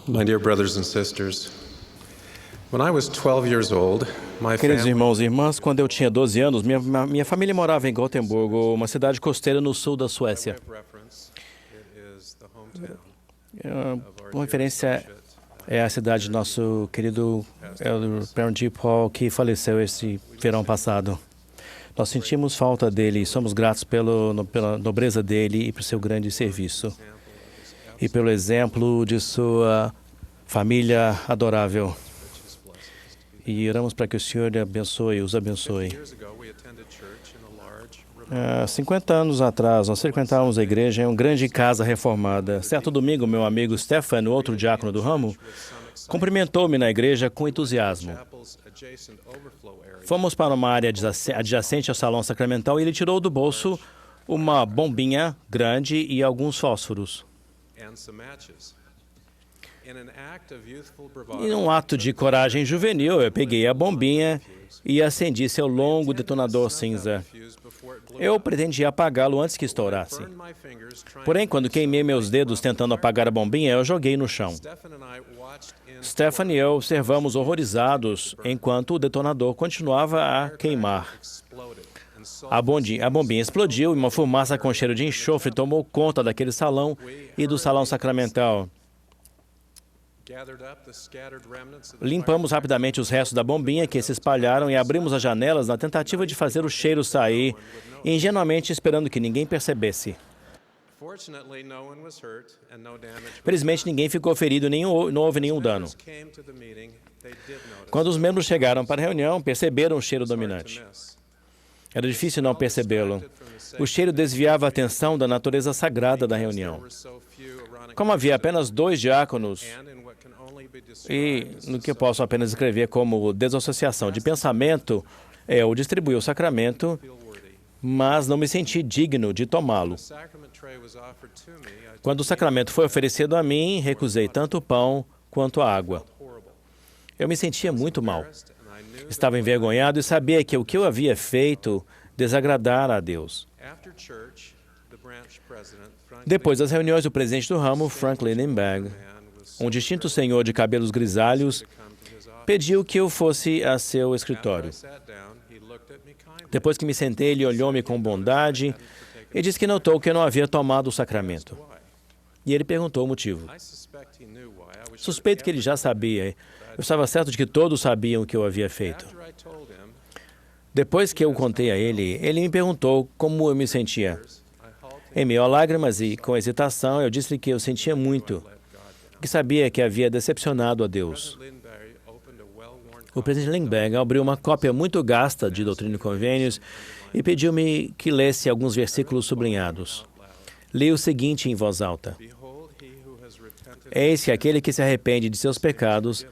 My dear brothers and sisters, when I was 12 years old, my Queridos family irmãos e irmãs, quando eu tinha 12 anos, minha família morava em Gotemburgo, uma cidade costeira no sul da Suécia. reference, it is the hometown Uma referência é a cidade do nosso querido Elder Baron G. Paul, que faleceu esse verão passado. Nós sentimos falta dele e somos gratos pela nobreza dele e por seu grande serviço. E pelo exemplo de sua família adorável. E oramos para que o Senhor os abençoe. years ago we attended church in a large 50 anos atrás, nós frequentávamos a igreja em uma grande casa reformada. Certo domingo, meu amigo Stefan, outro diácono do ramo, cumprimentou-me na igreja com entusiasmo. chapel's adjacent overflow area Fomos para uma área adjacente ao salão sacramental e ele tirou do bolso uma bombinha grande e alguns fósforos. and some matches. In an act of youthful E bravado, num ato de coragem juvenil, eu peguei a bombinha e acendi seu longo detonador cinza. fuse before it blew Eu up. pretendia apagá-lo antes que estourasse. Burned my fingers trying Porém, quando queimei meus dedos tentando apagar a bombinha, eu joguei no chão. Stefan and I watched in Stefan e eu observamos horrorizados enquanto o detonador continuava a queimar. exploded and saw A bombinha explodiu e uma fumaça com cheiro de enxofre tomou conta daquele salão e do salão sacramental. gathered up the scattered remnants of the Limpamos rapidamente os restos da bombinha que se espalharam e abrimos as janelas na tentativa de fazer o cheiro sair, ingenuamente esperando que ninguém percebesse. Fortunately, no one was hurt and no damage was Felizmente, ninguém ficou ferido e não houve nenhum dano. Members came to the meeting, they did notice Quando os membros chegaram para a reunião, perceberam o cheiro dominante. to miss. Era difícil não percebê-lo. O cheiro desviava a atenção da natureza sagrada da reunião. There were so few running Como havia apenas 2 diáconos, and in what can only be e described no que eu posso apenas escrever como desassociação de pensamento, eu distribuí o sacramento, feel worthy. mas não me senti digno de tomá-lo. The sacrament tray was offered to me. I Quando o sacramento foi oferecido a mim, recusei tanto o pão quanto a água. felt horrible. Eu me sentia muito mal. Embarrassed, and I knew that Estava envergonhado e sabia que o que eu havia feito desagradara a Deus. after church, the branch president, Frank Depois das reuniões, o presidente do ramo, Frank Lindenberg, Lindman, was um distinto senhor de cabelos grisalhos, come to his office. pediu que eu fosse a seu After escritório. I sat down, he looked at me kindly. Depois que me sentei, ele olhou-me com bondade e disse que notou que eu não havia tomado o sacramento. Why? E ele perguntou o motivo. I suspect he knew why. I was Suspeito que ele já sabia. Eu estava certo de que todos sabiam o que eu havia feito. After I told him, Depois que eu contei a ele, ele me perguntou como eu me sentia. I halted Em meio a lágrimas e com hesitação, eu disse-lhe que eu sentia muito, let God down. que sabia que havia decepcionado a Deus. President Lindbergh opened a well-worn O presidente Lindbergh abriu uma cópia muito gasta de Doutrina e Convênios e pediu-me que lesse alguns versículos sublinhados. Li o seguinte em voz alta: Behold, he who has repented Eis que aquele que se arrepende de seus pecados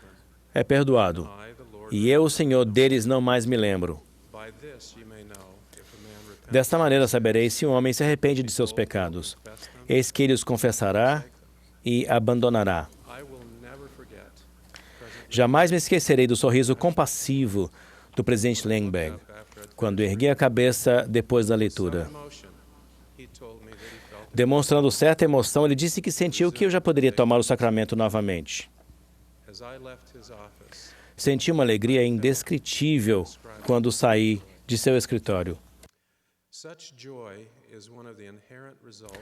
é perdoado, I, the Lord, e eu, o Senhor, deles não mais me lembro. by this you may know if a man repents. Desta maneira saberei se um homem se arrepende de seus pecados. Confess them. Eis que ele os confessará e abandonará. I will never forget. President Jamais me esquecerei do sorriso compassivo do presidente Lindbergh after a quando ergui a cabeça depois da leitura. emotion, he told me that he felt Demonstrando certa emoção, ele disse que sentiu que eu já poderia tomar o sacramento novamente. as I left his office. Senti uma alegria indescritível quando saí de seu escritório. Such joy is one of the inherent results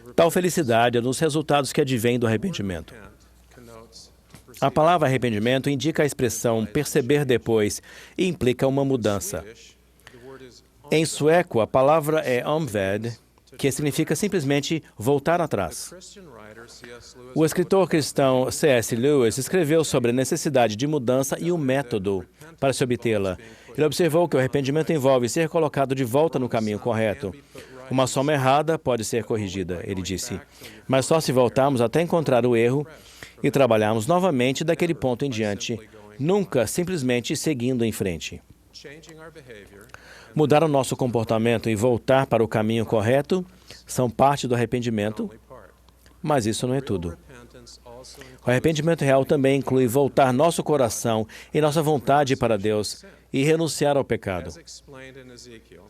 of Tal felicidade é um dos resultados que advém do arrependimento. repent connotes A palavra arrependimento indica a expressão perceber depois e implica uma mudança. Swedish. The word is Em sueco, a palavra é omved, que significa simplesmente voltar atrás. Christian writer C.S. Lewis O escritor cristão C.S. Lewis escreveu sobre a necessidade de mudança e o método para se obtê-la. Ele observou que o arrependimento envolve ser colocado de volta no caminho correto. Uma soma errada pode ser corrigida, ele disse, mas só se voltarmos até encontrar o erro e trabalharmos novamente daquele ponto em diante, nunca simplesmente seguindo em frente. changing our behavior Mudar o nosso comportamento e voltar para o caminho correto são parte do arrependimento, only part. mas isso não é tudo. Repentance also O arrependimento real também inclui voltar nosso coração e nossa vontade para Deus e renunciar ao pecado. as explained in Ezekiel.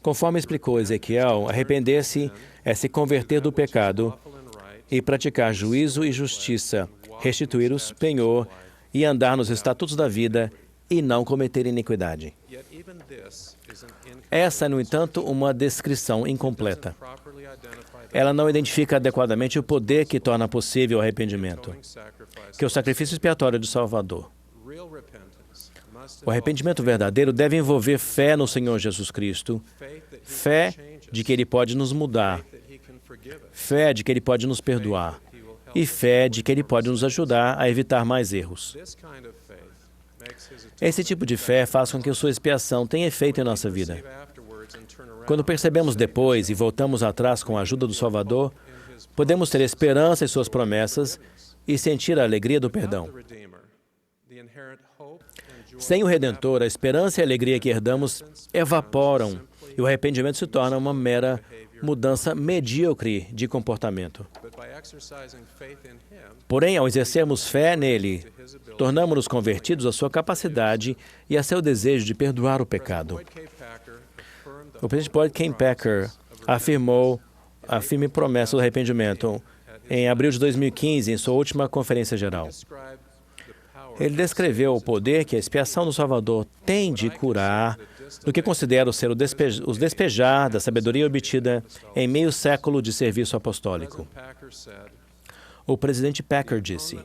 Conforme explicou Ezequiel, arrepender-se é se converter do pecado Lawful and right e praticar juízo e justiça, restituir os penhor e andar nos estatutos da vida e não cometer iniquidade. Essa é, no entanto, uma descrição incompleta. Ela não identifica adequadamente o poder que torna possível o arrependimento, que é o sacrifício expiatório do Salvador. O arrependimento verdadeiro deve envolver fé no Senhor Jesus Cristo, fé de que Ele pode nos mudar, fé de que Ele pode nos perdoar e fé de que Ele pode nos ajudar a evitar mais erros. Esse tipo de fé faz com que sua expiação tenha efeito em nossa vida. Quando percebemos depois e voltamos atrás com a ajuda do Salvador, podemos ter esperança em suas promessas e sentir a alegria do perdão. Sem o Redentor, a esperança e a alegria que herdamos evaporam e o arrependimento se torna uma mera mudança medíocre de comportamento. Porém, ao exercermos fé nele, tornamos-nos convertidos à sua capacidade e a seu desejo de perdoar o pecado. O presidente Boyd K. Packer afirmou a firme promessa do arrependimento em abril de 2015, em sua última conferência geral. Ele descreveu o poder que a expiação do Salvador tem de curar do que considero ser os despejar da sabedoria obtida em meio século de serviço apostólico. O presidente Packer disse: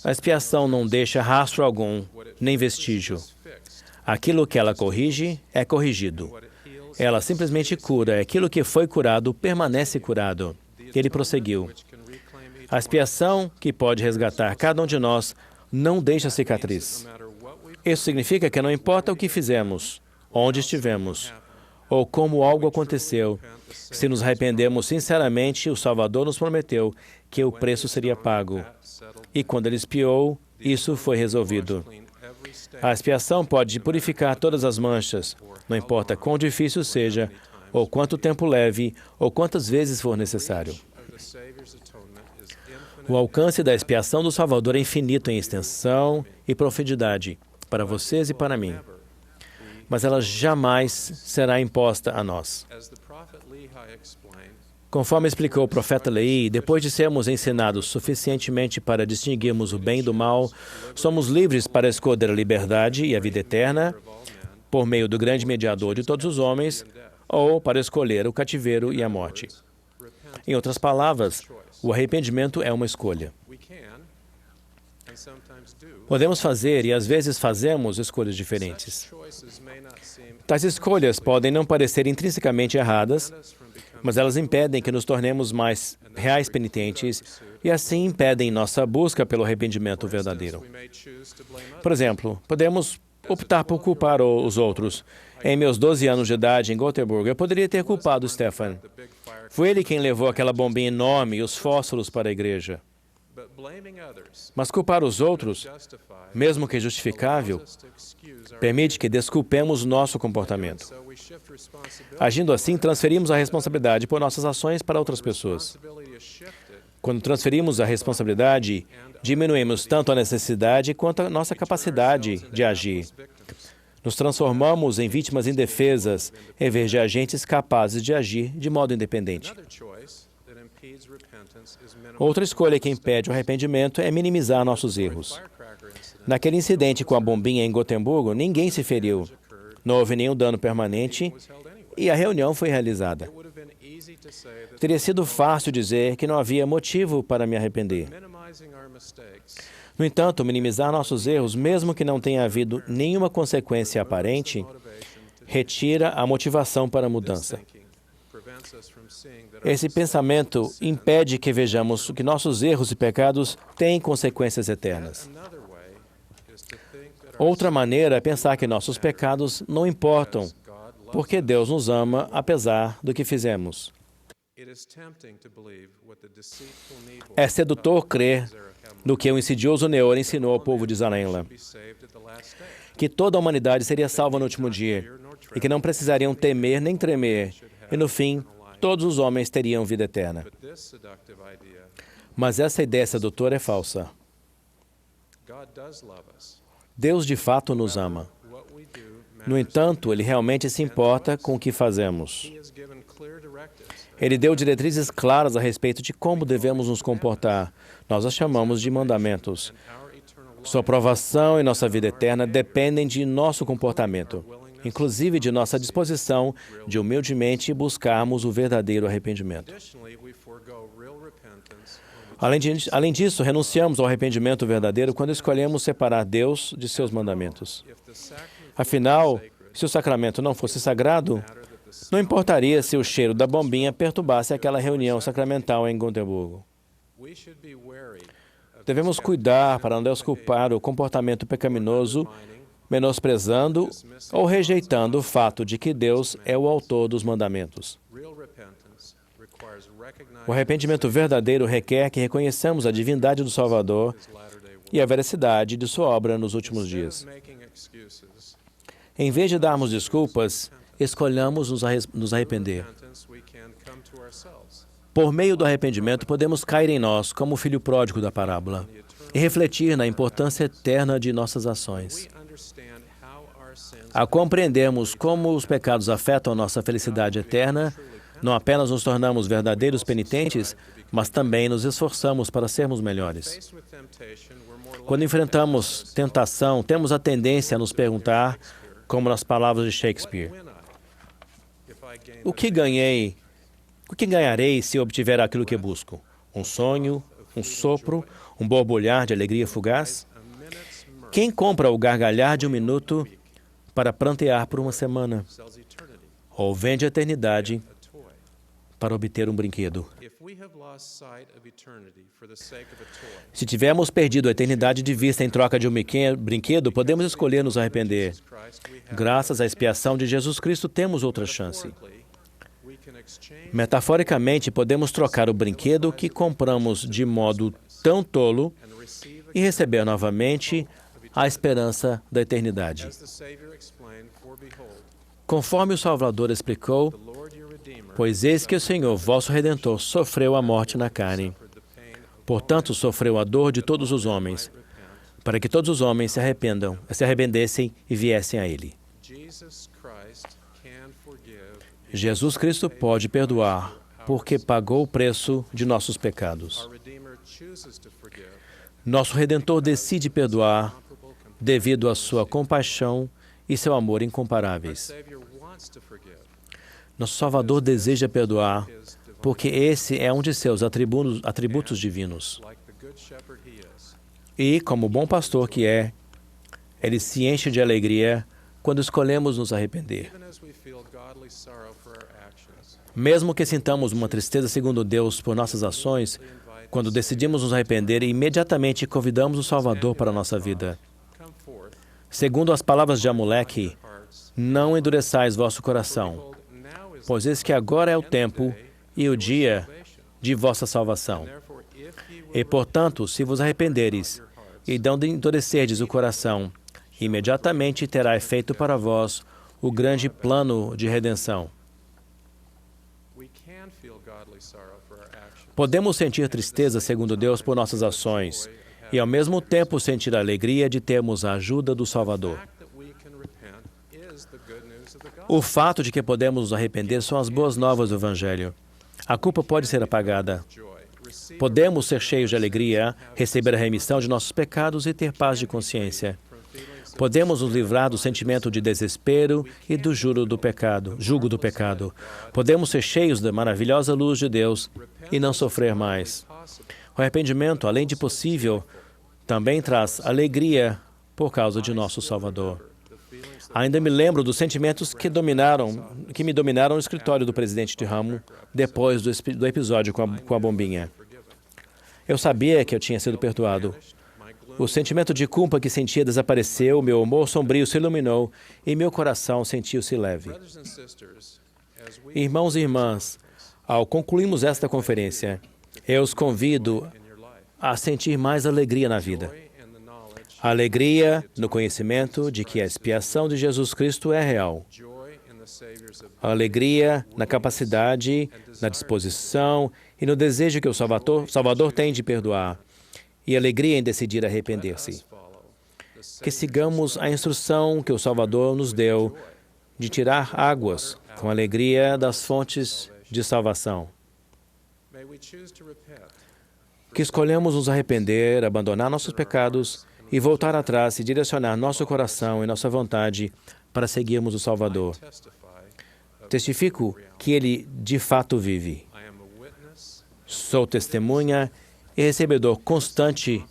a expiação não deixa rastro algum, nem vestígio. Aquilo que ela corrige é corrigido. Ela simplesmente cura. Aquilo que foi curado permanece curado. Ele prosseguiu: a expiação que pode resgatar cada um de nós não deixa cicatriz. Isso significa que não importa o que fizemos, onde estivemos, ou como algo aconteceu, se nos arrependemos sinceramente, o Salvador nos prometeu que o preço seria pago. E quando ele expiou, isso foi resolvido. A expiação pode purificar todas as manchas, não importa quão difícil seja, ou quanto tempo leve, ou quantas vezes for necessário. O alcance da expiação do Salvador é infinito em extensão e profundidade, para vocês e para mim. Mas ela jamais será imposta a nós. Conforme explicou o profeta Lehi, depois de sermos ensinados suficientemente para distinguirmos o bem do mal, somos livres para escolher a liberdade e a vida eterna, por meio do grande mediador de todos os homens, ou para escolher o cativeiro e a morte. Em outras palavras, o arrependimento é uma escolha. Podemos fazer, e às vezes fazemos, escolhas diferentes. Tais escolhas podem não parecer intrinsecamente erradas, mas elas impedem que nos tornemos mais reais penitentes e assim impedem nossa busca pelo arrependimento verdadeiro. Por exemplo, podemos optar por culpar os outros. Em meus 12 anos de idade em Gothenburg, eu poderia ter culpado Stefan. Foi ele quem levou aquela bombinha enorme e os fósforos para a igreja. Mas culpar os outros, mesmo que justificável, permite que desculpemos nosso comportamento. Agindo assim, transferimos a responsabilidade por nossas ações para outras pessoas. Quando transferimos a responsabilidade, diminuímos tanto a necessidade quanto a nossa capacidade de agir. Nos transformamos em vítimas indefesas, em vez de agentes capazes de agir de modo independente. Outra escolha que impede o arrependimento é minimizar nossos erros. Naquele incidente com a bombinha em Gotemburgo, ninguém se feriu. Não houve nenhum dano permanente e a reunião foi realizada. Teria sido fácil dizer que não havia motivo para me arrepender. No entanto, minimizar nossos erros, mesmo que não tenha havido nenhuma consequência aparente, retira a motivação para a mudança. Esse pensamento impede que vejamos que nossos erros e pecados têm consequências eternas. Outra maneira é pensar que nossos pecados não importam, porque Deus nos ama apesar do que fizemos. É sedutor crer no que o insidioso Neor ensinou ao povo de Zarela, que toda a humanidade seria salva no último dia e que não precisariam temer nem tremer, e no fim, todos os homens teriam vida eterna. Mas essa ideia sedutora é falsa. Deus de fato nos ama. No entanto, Ele realmente se importa com o que fazemos. Ele deu diretrizes claras a respeito de como devemos nos comportar. Nós as chamamos de mandamentos. Sua aprovação e nossa vida eterna dependem de nosso comportamento, inclusive de nossa disposição de humildemente buscarmos o verdadeiro arrependimento. Além disso, renunciamos ao arrependimento verdadeiro quando escolhemos separar Deus de seus mandamentos. Afinal, se o sacramento não fosse sagrado, não importaria se o cheiro da bombinha perturbasse aquela reunião sacramental em Gotemburgo. Devemos cuidar para não desculpar o comportamento pecaminoso, menosprezando ou rejeitando o fato de que Deus é o autor dos mandamentos. O arrependimento verdadeiro requer que reconheçamos a divindade do Salvador e a veracidade de sua obra nos últimos dias. Em vez de darmos desculpas, escolhamos nos arrepender. Por meio do arrependimento, podemos cair em nós como o filho pródigo da parábola e refletir na importância eterna de nossas ações. Ao compreendermos como os pecados afetam nossa felicidade eterna, não apenas nos tornamos verdadeiros penitentes, mas também nos esforçamos para sermos melhores. Quando enfrentamos tentação, temos a tendência a nos perguntar, como nas palavras de Shakespeare, O que ganharei se obtiver aquilo que busco? Um sonho, um sopro, um borbulhar de alegria fugaz? Quem compra o gargalhar de um minuto para prantear por uma semana? Ou vende a eternidade para obter um brinquedo? Se tivermos perdido a eternidade de vista em troca de um brinquedo, podemos escolher nos arrepender. Graças à expiação de Jesus Cristo, temos outra chance. Metaforicamente, podemos trocar o brinquedo que compramos de modo tão tolo e receber novamente a esperança da eternidade. Conforme o Salvador explicou, pois eis que o Senhor, vosso Redentor, sofreu a morte na carne. Portanto, sofreu a dor de todos os homens, para que todos os homens se arrependessem e viessem a Ele. Jesus Cristo pode perdoar, porque pagou o preço de nossos pecados. Nosso Redentor decide perdoar devido à sua compaixão e seu amor incomparáveis. Nosso Salvador deseja perdoar, porque esse é um de seus atributos divinos. E, como bom pastor que é, Ele se enche de alegria quando escolhemos nos arrepender. Mesmo que sintamos uma tristeza segundo Deus por nossas ações, quando decidimos nos arrepender, imediatamente convidamos o Salvador para a nossa vida. Segundo as palavras de Amaleque, não endureçais vosso coração, pois eis que agora é o tempo e o dia de vossa salvação. E, portanto, se vos arrependeres e não endurecerdes o coração, imediatamente terá efeito para vós o grande plano de redenção. Podemos sentir tristeza, segundo Deus, por nossas ações e, ao mesmo tempo, sentir a alegria de termos a ajuda do Salvador. O fato de que podemos nos arrepender são as boas novas do Evangelho. A culpa pode ser apagada. Podemos ser cheios de alegria, receber a remissão de nossos pecados e ter paz de consciência. Podemos nos livrar do sentimento de desespero e do jugo do pecado. Podemos ser cheios da maravilhosa luz de Deus e não sofrer mais. O arrependimento, além de possível, também traz alegria por causa de nosso Salvador. Ainda me lembro dos sentimentos que me dominaram no escritório do presidente de ramo depois do episódio com a bombinha. Eu sabia que eu tinha sido perdoado. O sentimento de culpa que sentia desapareceu, meu humor sombrio se iluminou e meu coração sentiu-se leve. Irmãos e irmãs, ao concluirmos esta conferência, eu os convido a sentir mais alegria na vida. A alegria no conhecimento de que a expiação de Jesus Cristo é real. A alegria na capacidade, na disposição e no desejo que o Salvador tem de perdoar. E alegria em decidir arrepender-se. Que sigamos a instrução que o Salvador nos deu de tirar águas com alegria das fontes de salvação. May we choose to repent, Que escolhemos nos arrepender, abandonar nossos pecados e voltar atrás e direcionar nosso coração e nossa vontade para seguirmos o Salvador. testify of Testifico que Ele de fato vive. I am a witness Sou testemunha e recebedor constante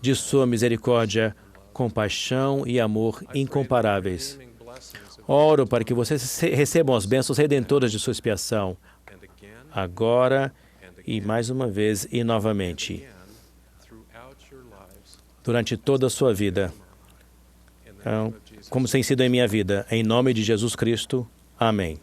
de Sua misericórdia, compaixão e amor incomparáveis. redeeming blessings of Oro para que vocês recebam as bênçãos redentoras de sua expiação, and again agora e mais uma vez e novamente, again throughout your lives durante toda a sua vida, in the name então, of Jesus. como tem sido em minha vida. Em nome de Jesus Cristo. Amém.